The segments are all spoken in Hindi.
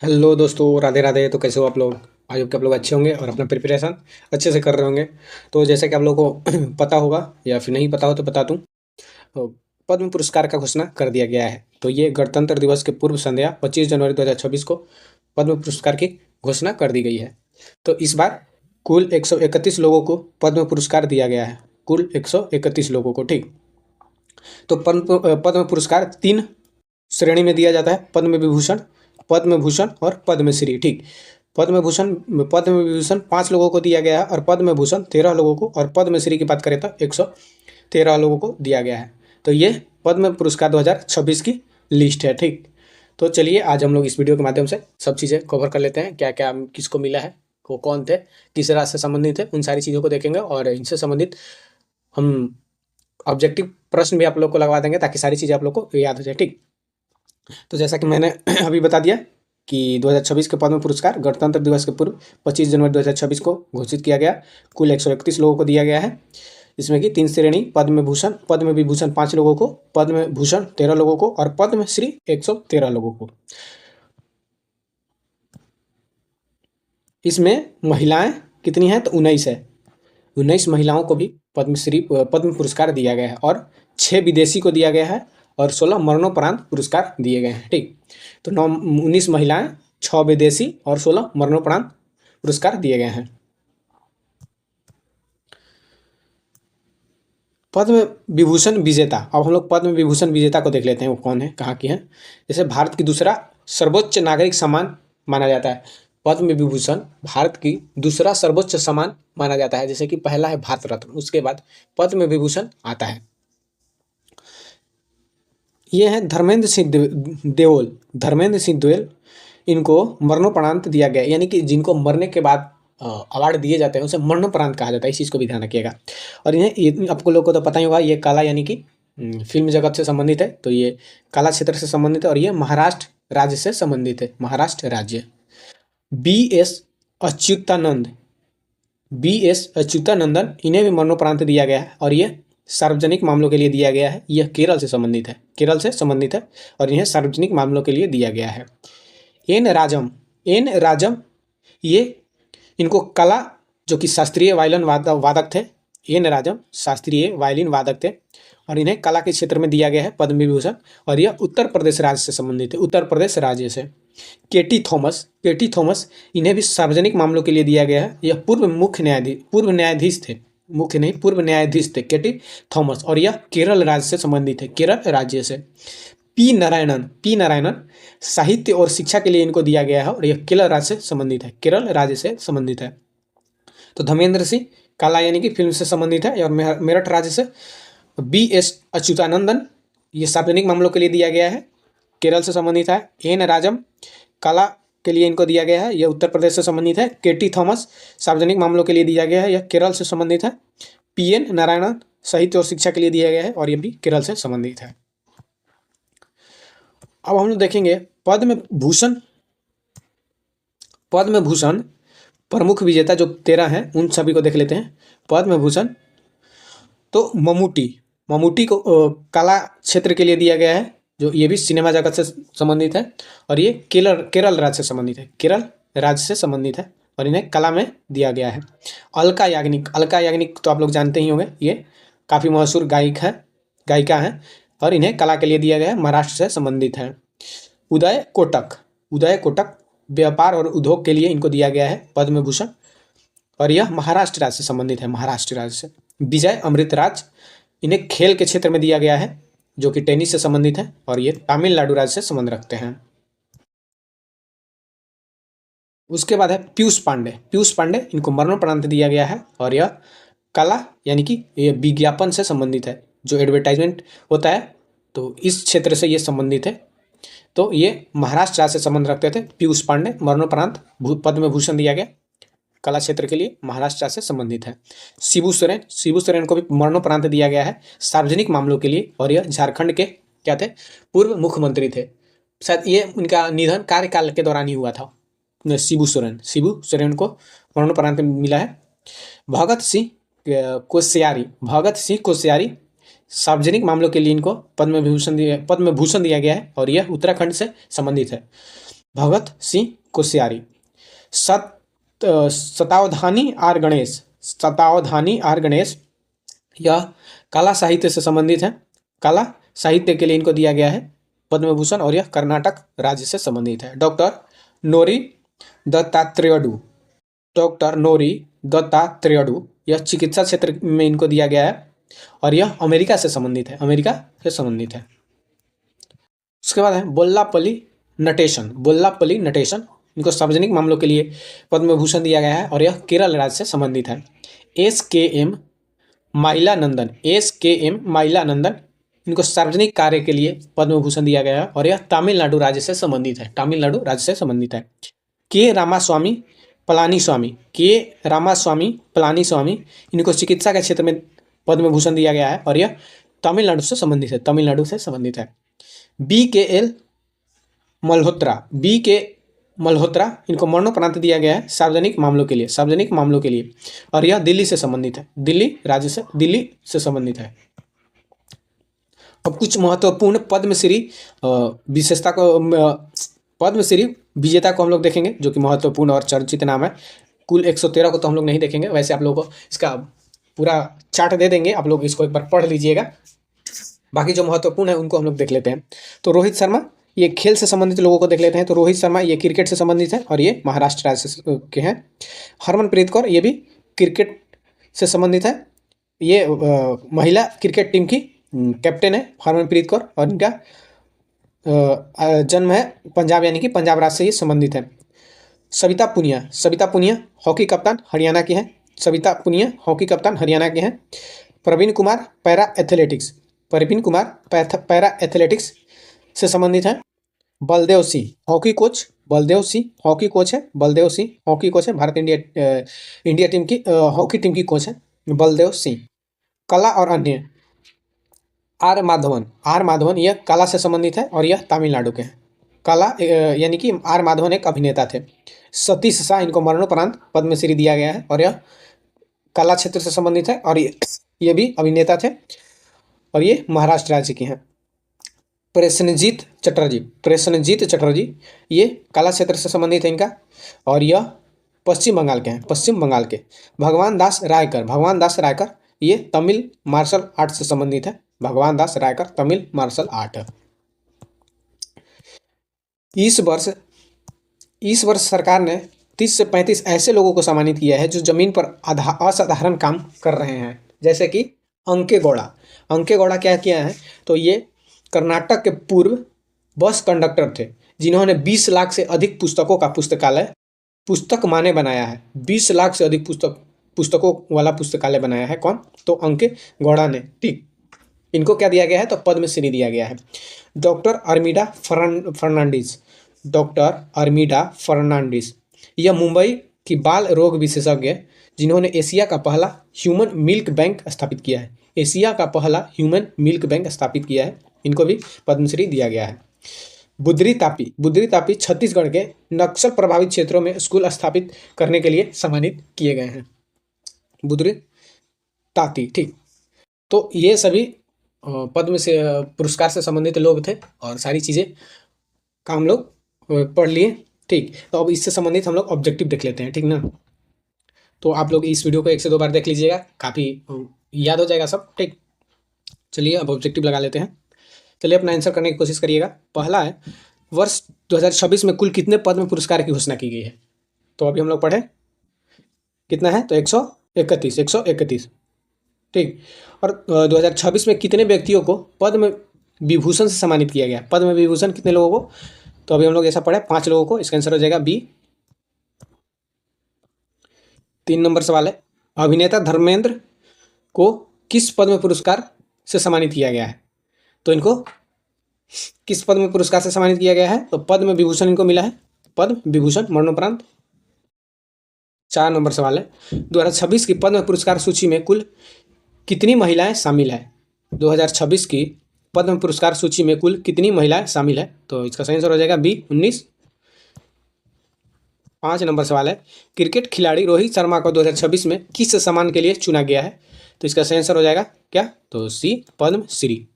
हेलो दोस्तों, राधे राधे। तो कैसे हो आप लोग? आई होप कि आप लोग अच्छे होंगे और अपना प्रिपरेशन अच्छे से कर रहे होंगे। तो जैसा कि आप लोगों को पता होगा या फिर नहीं पता हो तो बता दूं। तो पद्म पुरस्कार का घोषणा कर दिया गया है। तो ये गणतंत्र दिवस के पूर्व संध्या 25 जनवरी 2026 को पद्म पुरस्कार की घोषणा कर दी गई है। तो इस बार कुल 131 लोगों को पद्म पुरस्कार दिया गया है। कुल 131 लोगों को, ठीक। तो पद्म पुरस्कार तीन श्रेणी में दिया जाता है: पद्म भूषण और पद्मश्री, ठीक। पद्म भूषण पद्म विभूषण 5 लोगों को दिया गया है और पद्म भूषण 13 लोगों को, और पद्मश्री की बात करें तो 113 लोगों को दिया गया है। तो ये पद्म पुरस्कार 2026 की लिस्ट है, ठीक। तो चलिए आज हम लोग इस वीडियो के माध्यम से सब चीज़ें कवर कर लेते हैं, क्या क्या किसको मिला है, वो कौन थे, किस राज्य से संबंधित है, उन सारी चीज़ों को देखेंगे। और इनसे संबंधित हम ऑब्जेक्टिव प्रश्न भी आप लोग को लगवा देंगे ताकि सारी चीज़ें आप लोग को याद हो जाए, ठीक। तो जैसा कि मैंने अभी बता दिया कि 2026 के पद्म पुरस्कार गणतंत्र दिवस के पूर्व 25 जनवरी 2026 को घोषित किया गया। कुल 131 लोगों को दिया गया है। इसमें कि तीन श्रेणी: पद्म विभूषण 5 लोगों को, पद्म भूषण 13 लोगों को और पद्मश्री 113 लोगों को। इसमें महिलाएं कितनी हैं तो 19 है। 19 महिलाओं को भी पद्म पुरस्कार दिया गया है और 6 विदेशी को दिया गया है और 16 मरणोपरांत पुरस्कार दिए गए हैं, ठीक। तो 19 महिलाएं, 6 विदेशी और 16 मरणोपरांत पुरस्कार दिए गए हैं। पद्म विभूषण विजेता, अब हम लोग पद्म विभूषण विजेता को देख लेते हैं वो कौन है, कहाँ की है। जैसे भारत की दूसरा सर्वोच्च नागरिक सम्मान माना जाता है। पद्म विभूषण भारत की दूसरा सर्वोच्च सम्मान माना जाता है। जैसे कि पहला है भारत रत्न, उसके बाद पद्म विभूषण आता है। ये है धर्मेंद्र सिंह देओल। इनको मरणोपरांत दिया गया, यानी कि जिनको मरने के बाद अवार्ड दिए जाते हैं उसे मरणोपरांत कहा जाता है। इस चीज़ को भी ध्यान रखिएगा। और आपको लोग को तो पता ही होगा, ये कला यानी कि फिल्म जगत से संबंधित है। तो ये कला क्षेत्र से संबंधित है और ये महाराष्ट्र राज्य से संबंधित है, महाराष्ट्र राज्य। B S Achyutanand B S Achuthanandan, इन्हें भी मरणोपरांत दिया गया है और ये सार्वजनिक मामलों के लिए दिया गया है। यह केरल से संबंधित है और इन्हें सार्वजनिक मामलों के लिए दिया गया है। एन राजम, ये इनको कला, जो कि शास्त्रीय वायलिन वादक थे। एन राजम शास्त्रीय वायलिन वादक थे और इन्हें कला के क्षेत्र में दिया गया है पद्म विभूषण। और यह उत्तर प्रदेश राज्य से संबंधित है, उत्तर प्रदेश राज्य से। केटी थॉमस, इन्हें भी सार्वजनिक मामलों के लिए दिया गया है। यह पूर्व न्यायाधीश थे, मुख्य नहीं पूर्व न्यायाधीश थे केटी थॉमस, और यह केरल राज्य से संबंधित है, केरल राज्य से। पी नारायणन, साहित्य और शिक्षा के लिए इनको दिया गया है और यह केरल राज्य से संबंधित है, केरल राज्य से संबंधित है। तो धर्मेंद्र सिंह कला यानी कि फिल्म से संबंधित है और मेरठ राज्य से। बी एस अच्युतानंदन, ये सार्वजनिक मामलों के लिए दिया गया है, केरल से संबंधित है। एन राजम, कला के लिए इनको दिया गया है, यह उत्तर प्रदेश से संबंधित है। केटी थॉमस, सार्वजनिक मामलों के लिए दिया गया है, यह केरल से संबंधित है। पी एन नारायणन, साहित्य और शिक्षा के लिए दिया गया है और यह भी केरल से संबंधित है। अब हम लोग देखेंगे पद्म भूषण प्रमुख विजेता जो 13 हैं उन सभी को देख लेते हैं। पद्म भूषण, तो ममूटी को कला क्षेत्र के लिए दिया गया है, जो ये भी सिनेमा जगत से संबंधित है और ये केरल राज्य से संबंधित है और इन्हें कला में दिया गया है। अलका याग्निक तो आप लोग जानते ही होंगे, ये काफ़ी मशहूर गायिका हैं और इन्हें कला के लिए दिया गया है, महाराष्ट्र से संबंधित है। उदय कोटक व्यापार और उद्योग के लिए इनको दिया गया है पद्म भूषण और यह महाराष्ट्र राज्य से संबंधित है, महाराष्ट्र राज्य से। विजय अमृतराज, इन्हें खेल के क्षेत्र में दिया गया है, जो कि टेनिस से संबंधित है और ये तमिलनाडु राज्य से संबंध रखते हैं। उसके बाद है पीयूष पांडे, इनको मरणोपरांत दिया गया है और यह कला यानी कि ये विज्ञापन से संबंधित है, जो एडवर्टाइजमेंट होता है तो इस क्षेत्र से ये संबंधित है। तो ये महाराष्ट्र राज्य से संबंध रखते थे। पीयूष पांडे, मरणोपरांत पद्म भूषण दिया गया, कला क्षेत्र के लिए, महाराष्ट्र से संबंधित है। शिबू सोरेन को भी मरणोपरांत दिया गया है सार्वजनिक मामलों के लिए और यह झारखंड के क्या थे, पूर्व मुख्यमंत्री थे। शायद ये उनका निधन कार्यकाल के दौरान ही हुआ था। शिबू सोरेन को मरणोपरांत मिला है। भगत सिंह कोश्यारी, सार्वजनिक मामलों के लिए इनको पद्म भूषण दिया गया है और यह उत्तराखंड से संबंधित है। भगत सिंह कोश्यारी। शतावधानी आर गणेश, शतावधानी आर गणेश, यह कला साहित्य से संबंधित है। कला साहित्य के लिए इनको दिया गया है पद्म विभूषण और यह कर्नाटक राज्य से संबंधित है। डॉक्टर नोरी दत्तात्रेयडू, डॉक्टर नोरी दत्तात्रेयडू, यह चिकित्सा क्षेत्र में इनको दिया गया है और यह अमेरिका से संबंधित है, अमेरिका से संबंधित है। उसके बाद है बोल्लापल्ली नटेशन, बोल्लापल्ली नटेशन, इनको सार्वजनिक मामलों के लिए पद्म विभूषण दिया गया है और यह केरल राज्य से संबंधित है। SKM माइलानंदन, SKM माइलानंदन, इनको सार्वजनिक कार्य के लिए पद्म विभूषण दिया गया है और यह तमिलनाडु राज्य से संबंधित है, तमिलनाडु राज्य से संबंधित है। के रामास्वामी पलानीस्वामी, के रामास्वामी पलानीस्वामी, इनको चिकित्सा के क्षेत्र में पद्म विभूषण दिया गया है और यह तमिलनाडु से संबंधित है, तमिलनाडु से संबंधित है। BKL मल्होत्रा, BK मल्होत्रा, इनको मरणोपरांत दिया गया है सार्वजनिक मामलों के लिए, सार्वजनिक मामलों के लिए और यह दिल्ली से संबंधित है, दिल्ली राज्य से, दिल्ली से संबंधित है। अब कुछ महत्वपूर्ण पद्मश्री विशेषता को, पद्मश्री विजेता को हम लोग देखेंगे जो कि महत्वपूर्ण और चर्चित नाम है। कुल 113 को तो हम लोग नहीं देखेंगे, वैसे आप लोगों को इसका पूरा चार्ट दे देंगे, आप लोग इसको एक बार पढ़ लीजिएगा। बाकी जो महत्वपूर्ण है उनको हम लोग देख लेते हैं। तो रोहित शर्मा, ये खेल से संबंधित लोगों को देख लेते हैं। तो रोहित शर्मा ये क्रिकेट से संबंधित है और ये महाराष्ट्र राज्य के हैं। हरमनप्रीत कौर, ये भी क्रिकेट से संबंधित है, ये महिला क्रिकेट टीम की कैप्टन है हरमनप्रीत कौर और इनका जन्म है पंजाब, यानी कि पंजाब राज्य से ही संबंधित है। सविता पुनिया, सविता पुनिया हॉकी कप्तान हरियाणा की हैं, सविता पुनिया हॉकी कप्तान हरियाणा के हैं। Praveen Kumar para athletics, Praveen Kumar para athletics से संबंधित है। Baldev Singh hockey coach, Baldev Singh hockey coach है, बलदेव सिंह हॉकी कोच है, भारत इंडिया टीम की हॉकी टीम की कोच है बलदेव सिंह। कला और अन्य, आर माधवन, आर माधवन यह कला से संबंधित है और यह तमिलनाडु के हैं। कला यानी कि आर माधवन एक अभिनेता थे। सतीश शाह, इनको मरणोपरांत पद्मश्री दिया गया है और यह कला क्षेत्र से संबंधित है और ये भी अभिनेता थे और ये महाराष्ट्र राज्य के हैं। प्रसेनजीत चटर्जी, प्रसेनजीत चटर्जी, ये कला क्षेत्र से संबंधित है इनका और यह पश्चिम बंगाल के हैं, पश्चिम बंगाल के। भगवान दास रायकर, भगवान दास रायकर, ये तमिल मार्शल आर्ट से संबंधित है, भगवान दास रायकर तमिल मार्शल आर्ट। इस वर्ष सरकार ने 30 से 35 ऐसे लोगों को सम्मानित किया है जो जमीन पर असाधारण काम कर रहे हैं, जैसे कि अंके गौड़ा। अंके गौड़ा क्या किया है, तो ये कर्नाटक के पूर्व बस कंडक्टर थे जिन्होंने 20 लाख से अधिक पुस्तकों का पुस्तकालय, पुस्तक माने बनाया है। 20 लाख से अधिक पुस्तकों वाला पुस्तकालय बनाया है। कौन, तो अंके गौड़ा ने। ठीक, इनको क्या दिया गया है, तो पद्मश्री दिया गया है। डॉक्टर अर्मिडा फर्नांडिस, डॉक्टर अर्मिडा फर्नांडिस, यह मुंबई की बाल रोग विशेषज्ञ जिन्होंने एशिया का पहला ह्यूमन मिल्क बैंक स्थापित किया है, एशिया का पहला ह्यूमन मिल्क बैंक स्थापित किया है, इनको भी पद्मश्री दिया गया है। बुद्री तापी, बुद्री तापी छत्तीसगढ़ के नक्सल प्रभावित क्षेत्रों में स्कूल स्थापित करने के लिए सम्मानित किए गए हैं, बुद्री ताती। ठीक, तो ये सभी पद्म से पुरस्कार से संबंधित लोग थे और सारी चीज़ें का हम लोग पढ़ लिए। ठीक, तो अब इससे संबंधित हम लोग ऑब्जेक्टिव देख लेते हैं, ठीक ना। तो आप लोग इस वीडियो को 1 से 2 बार देख लीजिएगा, काफ़ी याद हो जाएगा सब। ठीक, चलिए अब ऑब्जेक्टिव लगा लेते हैं। चलिए अपना आंसर करने की कोशिश करिएगा। पहला है, वर्ष 2026 में कुल कितने पद्म पुरस्कार की घोषणा की गई है, तो अभी हम लोग पढ़े कितना है, तो 131, 131। ठीक, और 2026 में कितने व्यक्तियों को पद्म विभूषण से सम्मानित किया गया, पद्म विभूषण कितने लोगों को, तो अभी हम लोग ऐसा पढ़े 5 लोगों को। इसका आंसर हो जाएगा बी। 3 नंबर सवाल है, अभिनेता धर्मेंद्र को किस पद्म पुरस्कार से सम्मानित किया गया है, तो इनको किस पद्म पुरस्कार से सम्मानित किया गया है, तो पद्म विभूषण इनको मिला है, पद्म विभूषण मरणोपरांत। 4 नंबर सवाल है, 2026 की पद्म पुरस्कार सूची में कुल कितनी महिलाएं शामिल है, 2026 की पद्म पुरस्कार सूची में कुल कितनी महिलाएं शामिल है, तो इसका सही आंसर हो जाएगा बी 19। 5 नंबर सवाल है, क्रिकेट खिलाड़ी रोहित शर्मा को 2026 में किस सम्मान के लिए चुना गया है, तो इसका सही आंसर हो जाएगा क्या, तो सी पद्मश्री।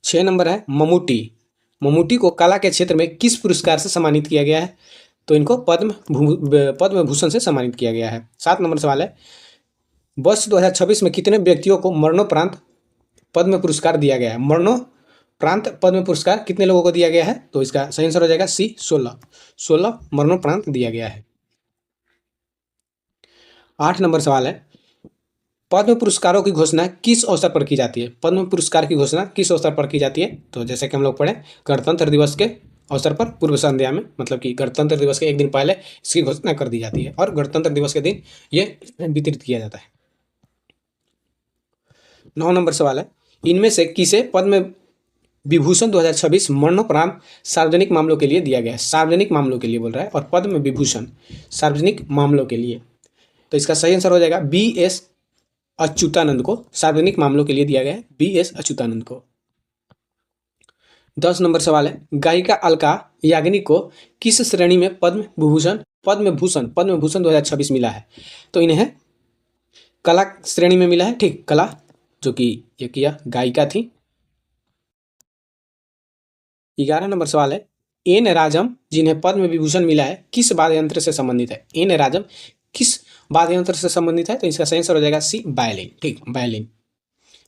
6 नंबर है, ममूटी, ममूटी को कला के क्षेत्र में किस पुरस्कार से सम्मानित किया गया है? तो इनको पद्म भूषण से सम्मानित किया गया है। 7 नंबर सवाल है, वर्ष 2026 में कितने व्यक्तियों को मरणोपरांत पद्म पुरस्कार दिया गया है? मरणोपरांत पद्म पुरस्कार कितने लोगों को दिया गया है? तो इसका सही आंसर हो जाएगा सी 16। 16 मरणोपरांत दिया गया है। 8 नंबर सवाल है, पद्म पुरस्कारों की घोषणा किस अवसर पर की जाती है? पद्म पुरस्कार की घोषणा किस अवसर पर की जाती है? तो जैसे कि हम लोग पढ़े, गणतंत्र दिवस के अवसर पर पूर्व संध्या में, मतलब कि गणतंत्र दिवस के एक दिन पहले इसकी घोषणा कर दी जाती है और गणतंत्र दिवस के दिन ये वितरित किया जाता है। 9 नंबर सवाल है, इनमें से किसे पद्म विभूषण 2026 मरणोपरांत सार्वजनिक मामलों के लिए दिया गया है? सार्वजनिक मामलों के लिए बोल रहा है, और पद्म विभूषण सार्वजनिक मामलों के लिए। तो इसका सही आंसर हो जाएगा BS अच्युतानंद को सार्वजनिक मामलों के लिए दिया गया है, BS अच्युतानंद को। 10 नंबर सवाल है, गायिका अलका याग्निक को किस श्रेणी में पद्म भूषण 2026 मिला है? तो इन्हें कला श्रेणी में मिला है, ठीक, कला, जो कि ये किया गायिका थी। 11 नंबर सवाल है, एन राजम जिन्हें पद्म विभूषण मिला है किस वाद्य यंत्र से संबंधित है? एन राजम किस वाद्य यंत्र से संबंधित है? तो इसका सही आंसर हो जाएगा सी वायलिन, ठीक, वायलिन।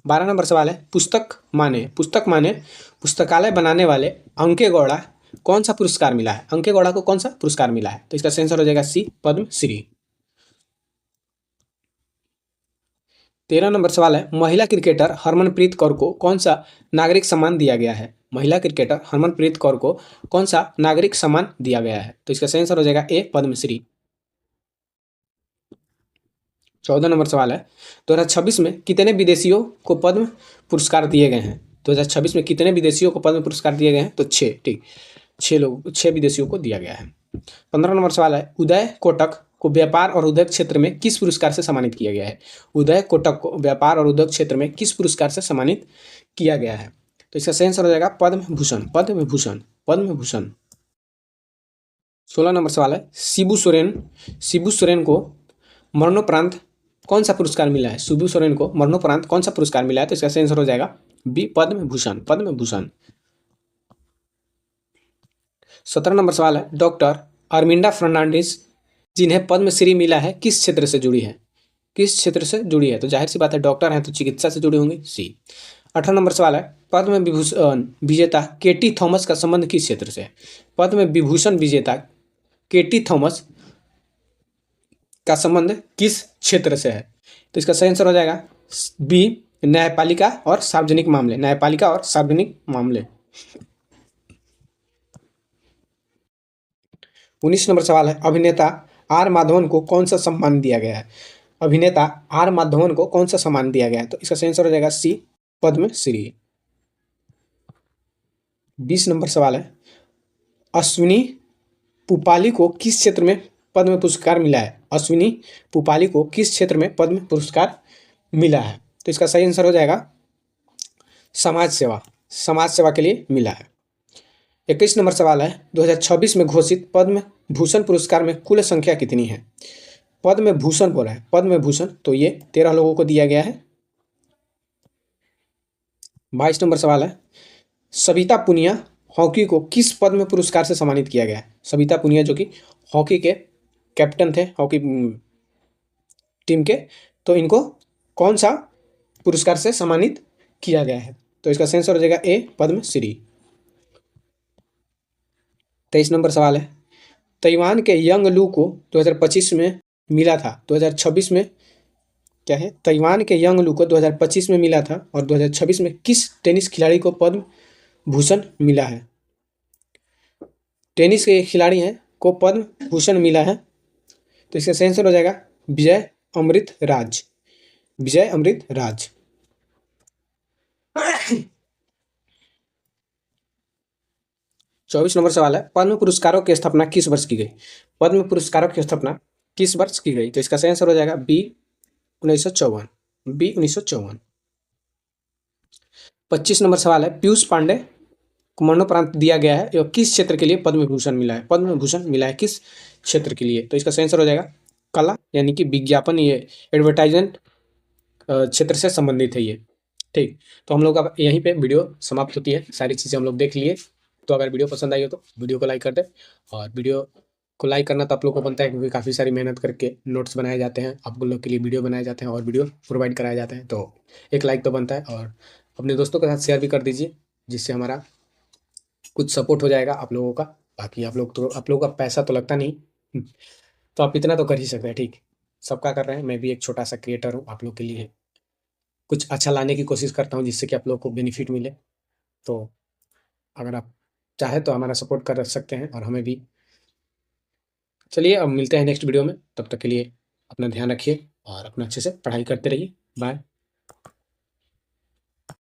12 नंबर सवाल है, पुस्तक माने पुस्तकालय बनाने वाले अंके गौड़ा कौन सा पुरस्कार मिला है? अंके गौड़ा को कौन सा पुरस्कार मिला है? तो इसका सही आंसर हो जाएगा सी पद्मश्री। 13 नंबर सवाल है, महिला क्रिकेटर हरमनप्रीत कौर को कौन सा नागरिक सम्मान दिया गया है? महिला क्रिकेटर हरमनप्रीत कौर को कौन सा नागरिक सम्मान दिया गया है? तो इसका सही आंसर हो जाएगा ए पद्मश्री। 14 नंबर सवाल है, 2026 में कितने विदेशियों को पद्म पुरस्कार दिए गए हैं? 2026 में कितने विदेशियों को पद्म पुरस्कार दिए गए हैं? तो 6, ठीक, 6 विदेशियों को दिया गया है। 15 नंबर सवाल है, उदय कोटक को व्यापार और उद्योग क्षेत्र में किस पुरस्कार से सम्मानित किया गया है? उदय कोटक को व्यापार और उद्योग क्षेत्र में किस पुरस्कार से सम्मानित किया गया है? तो इसका सही आंसर हो जाएगा पद्म भूषण, पद्म भूषण, पद्म भूषण। 16 नंबर सवाल है, शिबू सोरेन को मरणोपरांत कौन सा पुरस्कार मिला है? शिबू सोरेन को मरणोपरांत कौन सा पुरस्कार मिला है? तो इसका सही आंसर हो जाएगा बी पद्म भूषण, पद्म भूषण। 17 नंबर सवाल है, डॉक्टर अरमिंडा फर्नांडिस जिन्हें पद्मश्री मिला है किस क्षेत्र से जुड़ी है? किस क्षेत्र से जुड़ी है? तो जाहिर सी बात है, डॉक्टर हैं तो चिकित्सा से जुड़ी होंगी, सी। 18 नंबर सवाल है, पद्म विभूषण विजेता केटी थॉमस का संबंध किस क्षेत्र से है? पद्म विभूषण विजेता केटी थॉमस का संबंध किस क्षेत्र से है? तो इसका सही आंसर हो जाएगा बी न्यायपालिका और सार्वजनिक मामले, न्यायपालिका और सार्वजनिक मामले। 19 नंबर सवाल है, अभिनेता आर माधवन को कौन सा सम्मान दिया गया है? अभिनेता आर माधवन को कौन सा सम्मान दिया गया है? तो इसका सही आंसर हो जाएगा सी पद्मश्री। 20 नंबर सवाल है, अश्विनी पुपाली को किस क्षेत्र में पद्म पुरस्कार मिला है? अश्विनी पुपाली को किस क्षेत्र में पद्म पुरस्कार मिला है? तो इसका सही आंसर हो जाएगा समाज सेवा के लिए मिला है। 21 नंबर सवाल है, 2026 में घोषित पद्म भूषण पुरस्कार में कुल संख्या कितनी है? पद्म भूषण बोला है, पद्म भूषण, तो ये 13 लोगों को दिया गया है। 22 नंबर सवाल है, सविता पुनिया हॉकी को किस पद्म पुरस्कार से सम्मानित किया गया है? सविता पुनिया जो कि हॉकी के कैप्टन थे, हॉकी टीम के, तो इनको कौन सा पुरस्कार से सम्मानित किया गया है? तो इसका आंसर हो जाएगा ए पद्मश्री। 23 नंबर सवाल है, ताइवान के यंग लू को 2025 में मिला था, 2026 में क्या है? ताइवान के यंग लू को 2025 में मिला था और 2026 में किस टेनिस खिलाड़ी को पद्म भूषण मिला है? टेनिस के खिलाड़ी हैं को पद्म भूषण मिला है, तो इसका सही आंसर हो जाएगा विजय अमृत राज, विजय अमृत राज। 24 नंबर सवाल है, पद्म पुरस्कारों की स्थापना किस वर्ष की गई? पद्म पुरस्कारों की स्थापना किस वर्ष की गई? तो इसका सही आंसर हो जाएगा बी 1954, बी 1954। 25 नंबर सवाल है, पीयूष पांडे को मरणोपरांत दिया गया है, यह किस क्षेत्र के लिए पद्म भूषण मिला है? पद्म भूषण मिला है किस क्षेत्र के लिए? तो इसका सही आंसर हो जाएगा कला, यानी कि विज्ञापन, ये एडवर्टाइजमेंट क्षेत्र से संबंधित है ये, ठीक। तो हम लोग अब यहीं पे वीडियो समाप्त होती है, सारी चीज़ें हम लोग देख लिए। तो अगर वीडियो पसंद आई हो तो वीडियो को लाइक कर दें, और वीडियो को लाइक करना तो आप लोग को बनता है, क्योंकि काफ़ी सारी मेहनत करके नोट्स बनाए जाते हैं, आप लोग के लिए वीडियो बनाए जाते हैं और वीडियो प्रोवाइड कराए जाते हैं, तो एक लाइक तो बनता है। और अपने दोस्तों के साथ शेयर भी कर दीजिए, जिससे हमारा कुछ सपोर्ट हो जाएगा आप लोगों का। बाकी आप लोगों का पैसा तो लगता नहीं, तो आप इतना तो कर ही सकते हैं, ठीक। सबका कर रहे हैं, मैं भी एक छोटा सा क्रिएटर हूँ, आप लोग के लिए कुछ अच्छा लाने की कोशिश करता हूँ, जिससे कि आप लोग को बेनिफिट मिले। तो अगर आप चाहे तो हमारा सपोर्ट कर सकते हैं, और हमें भी। चलिए अब मिलते हैं नेक्स्ट वीडियो में, तब तक के लिए अपना ध्यान रखिए और अपना अच्छे से पढ़ाई करते रहिए। बाय।